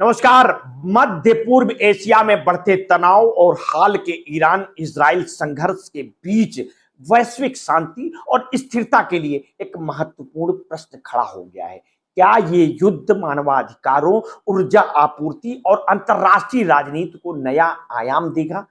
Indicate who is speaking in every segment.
Speaker 1: नमस्कार। मध्य पूर्व एशिया में बढ़ते तनाव और हाल के ईरान इजराइल संघर्ष के बीच वैश्विक शांति और स्थिरता के लिए एक महत्वपूर्ण प्रश्न खड़ा हो गया है। क्या ये युद्ध मानवाधिकारों, ऊर्जा आपूर्ति और अंतर्राष्ट्रीय राजनीति को नया आयाम देगा?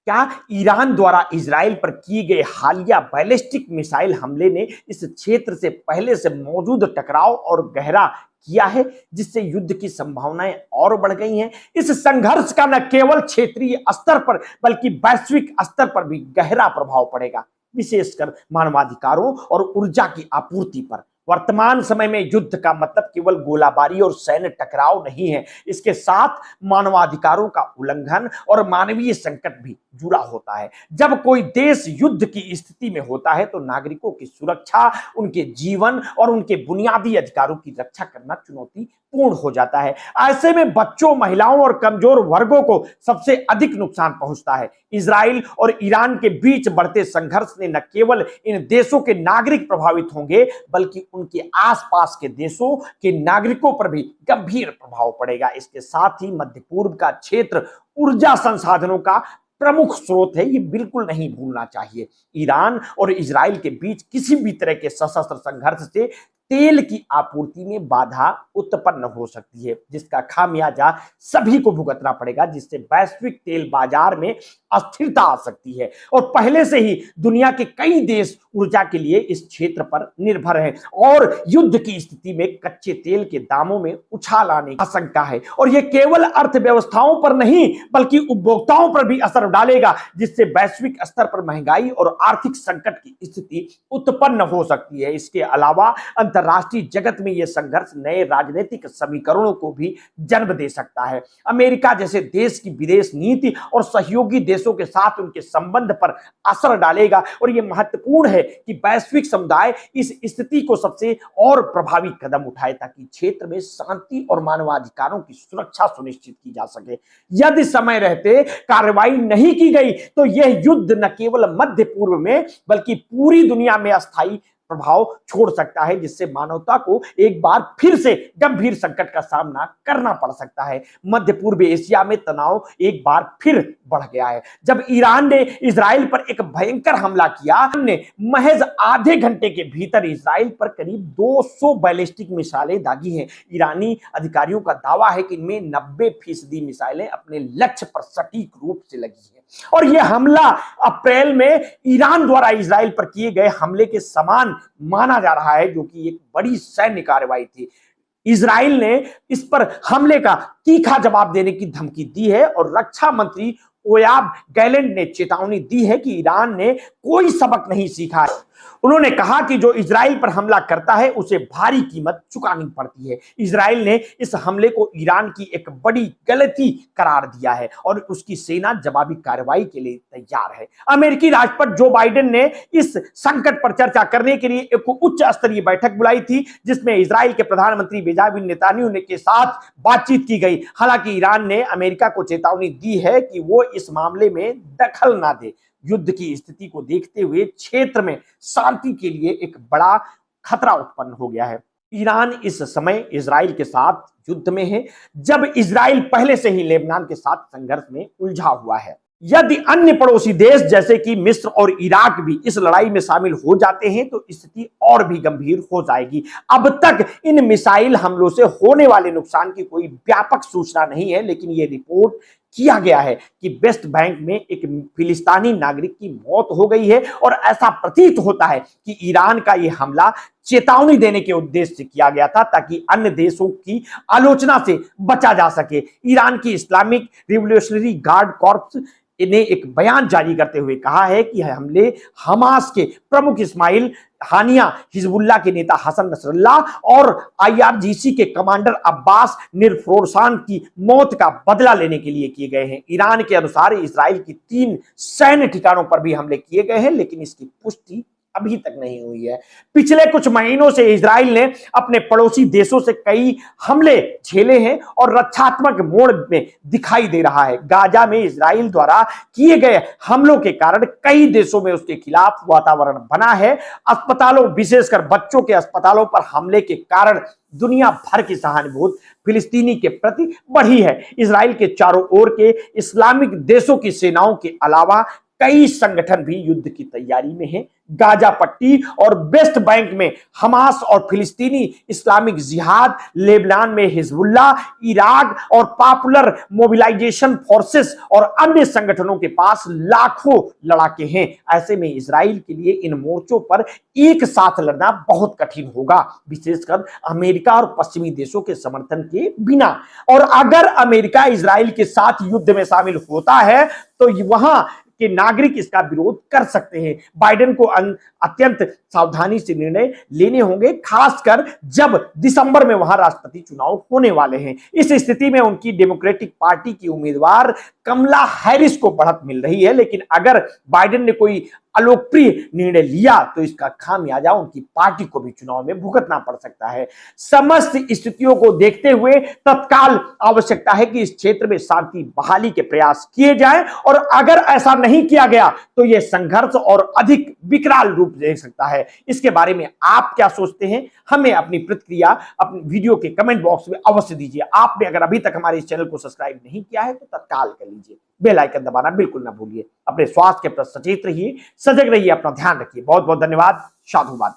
Speaker 1: क्या ईरान द्वारा इजराइल पर किए गए हालिया बैलिस्टिक मिसाइल हमले ने इस क्षेत्र से पहले से मौजूद टकराव और गहरा किया है, जिससे युद्ध की संभावनाएं और बढ़ गई हैं? इस संघर्ष का न केवल क्षेत्रीय स्तर पर बल्कि वैश्विक स्तर पर भी गहरा प्रभाव पड़ेगा, विशेषकर मानवाधिकारों और ऊर्जा की आपूर्ति पर। वर्तमान समय में युद्ध का मतलब केवल गोलाबारी और सैन्य टकराव नहीं है, इसके साथ मानवाधिकारों का उल्लंघन और मानवीय संकट भी जुड़ा होता है। जब कोई देश युद्ध की स्थिति में होता है तो नागरिकों की सुरक्षा, उनके जीवन और उनके बुनियादी अधिकारों की रक्षा करना चुनौतीपूर्ण हो जाता है। ऐसे में बच्चों, महिलाओं और कमजोर वर्गों को सबसे अधिक नुकसान पहुंचता है। इजराइल और ईरान के बीच बढ़ते संघर्ष ने न केवल इन देशों के नागरिक प्रभावित होंगे बल्कि उनके आसपास के देशों के नागरिकों पर भी गंभीर प्रभाव पड़ेगा। इसके साथ ही मध्य पूर्व का क्षेत्र ऊर्जा संसाधनों का प्रमुख स्रोत है, ये बिल्कुल नहीं भूलना चाहिए। ईरान और इजराइल के बीच किसी भी तरह के सशस्त्र संघर्ष से तेल की आपूर्ति में बाधा उत्पन्न हो सकती है, जिसका खामियाजा सभी को भुगतना पड़ेगा, जिससे वैश्विक तेल बाजार में अस्थिरता आ सकती है। और पहले से ही दुनिया के कई देश ऊर्जा के लिए इस क्षेत्र पर निर्भर हैं और युद्ध की स्थिति में कच्चे तेल के दामों में उछाल आने की आशंका है। और यह केवल अर्थव्यवस्थाओं पर नहीं बल्कि उपभोक्ताओं पर भी असर डालेगा, जिससे वैश्विक स्तर पर महंगाई और आर्थिक संकट की स्थिति उत्पन्न हो सकती है। इसके अलावा अंतर्राष्ट्रीय जगत में यह संघर्ष नए राजनीतिक समीकरणों को भी जन्म दे सकता है। अमेरिका जैसे देश की विदेश नीति और सहयोगी देशों के साथ उनके संबंध पर असर डालेगा और यह महत्वपूर्ण है कि वैश्विक समुदाय इस स्थिति को सबसे और प्रभावी कदम उठाए ताकि क्षेत्र में शांति और मानवाधिकारों की सुरक्षा सुनिश्चित की जा सके। यदि समय रहते कार्रवाई नहीं की गई तो यह युद्ध न केवल मध्य पूर्व में बल्कि पूरी दुनिया में अस्थायी प्रभाव छोड़ सकता है, जिससे मानवता को एक बार फिर से गंभीर संकट का सामना करना पड़ सकता है। मध्य पूर्व एशिया में तनाव एक बार फिर बढ़ गया है। जब ईरान ने इजराइल पर एक भयंकर हमला किया, ने महज आधे घंटे के भीतर इजराइल पर करीब 200 बैलिस्टिक मिसाइलें दागी हैं। ईरानी अधिकारियों का दावा है कि इनमें 90% मिसाइलें अपने लक्ष्य पर सटीक रूप से लगी हैं और यह हमला अप्रैल में ईरान द्वारा इजराइल पर किए गए हमले के समान माना जा रहा है, जो कि एक बड़ी सैन्य कार्रवाई थी। इजराइल ने इस पर हमले का तीखा जवाब देने की धमकी दी है और रक्षा मंत्री योआव गैलेंट ने चेतावनी दी है कि ईरान ने कोई सबक नहीं सीखा है। उन्होंने कहा कि जो इजराइल पर हमला करता है उसे भारी कीमत चुकानी पड़ती है। इजराइल ने इस हमले को ईरान की एक बड़ी गलती करार दिया है और उसकी सेना जवाबी कार्रवाई के लिए तैयार है। अमेरिकी राष्ट्रपति जो बाइडेन ने इस संकट पर चर्चा करने के लिए एक उच्च स्तरीय बैठक बुलाई थी, जिसमें इजराइल के प्रधानमंत्री बेंजामिन नेतन्याहू के साथ बातचीत की गई। हालांकि ईरान ने अमेरिका को चेतावनी दी है कि वो इस मामले में दखल ना दे। युद्ध की स्थिति को देखते हुए क्षेत्र में शांति के लिए एक बड़ा खतरा उत्पन्न हो गया है। ईरान इस समय इजराइल के साथ युद्ध में है, जब इजराइल पहले से ही लेबनान के साथ संघर्ष में उलझा हुआ है। यदि अन्य पड़ोसी देश जैसे कि मिस्र और इराक भी इस लड़ाई में शामिल हो जाते हैं तो स्थिति और भी गंभीर हो जाएगी। अब तक इन मिसाइल हमलों से होने वाले नुकसान की कोई व्यापक सूचना नहीं है, लेकिन यह रिपोर्ट किया गया है कि वेस्ट बैंक में एक फिलिस्तीनी नागरिक की मौत हो गई है और ऐसा प्रतीत होता है कि ईरान का यह हमला चेतावनी देने के उद्देश्य से किया गया था ताकि अन्य देशों की आलोचना से बचा जा सके। ईरान की इस्लामिक रिवोल्यूशनरी गार्ड कॉर्प्स ने एक बयान जारी करते हुए कहा है कि हमले हमास के प्रमुख इस्माइल हानिया, हिजबुल्लाह के नेता हसन नसरुल्लाह और आईआरजीसी के कमांडर अब्बास निरफोरसान की मौत का बदला लेने के लिए किए गए हैं। ईरान के अनुसार इजराइल की 3 सैन्य ठिकानों पर भी हमले किए गए हैं, लेकिन इसकी पुष्टि अभी तक नहीं हुई है। पिछले कुछ महीनों से इजराइल ने अपने पड़ोसी देशों से कई हमले झेले हैं और रक्षात्मक मोड़ में दिखाई दे रहा है। गाजा में इजराइल द्वारा किए गए हमलों के कारण कई देशों में उसके खिलाफ वातावरण बना है। अस्पतालों, विशेषकर बच्चों के अस्पतालों पर हमले के कारण दुनिया भर की सहानुभूति फिलिस्तीनी के प्रति बढ़ी है। इजराइल के चारों ओर के इस्लामिक देशों की सेनाओं के अलावा कई संगठन भी युद्ध की तैयारी में हैं। गाजा पट्टी और वेस्ट बैंक में हमास और फिलिस्तीनी इस्लामिक जिहाद, लेबनान में हिजबुल्लाह, इराक और पॉपुलर मोबिलाइजेशन फोर्सेस और अन्य संगठनों के पास लाखों लड़ाके हैं। ऐसे में इजराइल के लिए इन मोर्चों पर एक साथ लड़ना बहुत कठिन होगा, विशेषकर अमेरिका और पश्चिमी देशों के समर्थन के बिना। और अगर अमेरिका इजराइल के साथ युद्ध में शामिल होता है तो वहां कि नागरिक इसका विरोध कर सकते हैं। बाइडेन को अत्यंत सावधानी से निर्णय लेने होंगे, खासकर जब दिसंबर में वहां राष्ट्रपति चुनाव होने वाले हैं। इस स्थिति में उनकी डेमोक्रेटिक पार्टी की उम्मीदवार कमला हैरिस को बढ़त मिल रही है, लेकिन अगर बाइडेन ने कोई अलोकप्रिय निर्णय लिया तो इसका खामियाजा उनकी पार्टी को भी चुनाव में भुगतना पड़ सकता है। समस्त स्थितियों को देखते हुए तत्काल आवश्यकता है कि इस क्षेत्र में शांति बहाली के प्रयास किए जाएं, और अगर ऐसा नहीं किया गया तो यह संघर्ष और अधिक विकराल रूप ले सकता है। इसके बारे में आप क्या सोचते हैं? हमें अपनी प्रतिक्रिया अपने वीडियो के कमेंट बॉक्स में अवश्य दीजिए। आपने अगर अभी तक हमारे इस चैनल को सब्सक्राइब नहीं किया है तो तत्काल कर लीजिए। बेल आइकन दबाना बिल्कुल ना भूलिए। अपने स्वास्थ्य के प्रति सचेत रहिए, सजग रहिए, अपना ध्यान रखिए। बहुत बहुत धन्यवाद। साधुवाद।